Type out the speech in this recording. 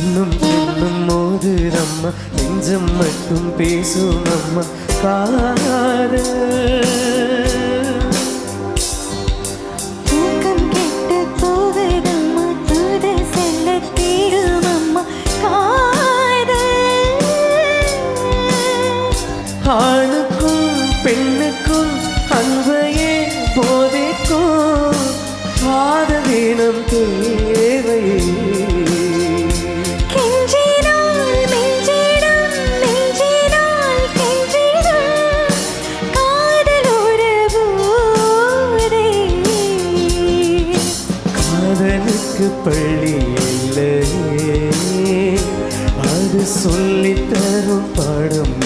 கண்ணும் கண்ணும் மோதுதம்மா நெஞ்சம் மட்டும் பேசும் அம்மா காதல் ஆணுக்கும் பெண்ணுக்கும் அன்பையே போதிக்கும் காதலினம் தேவை காதலுக்கு பள்ளி இல்லையே அது சொல்லித்தரும் பாடம்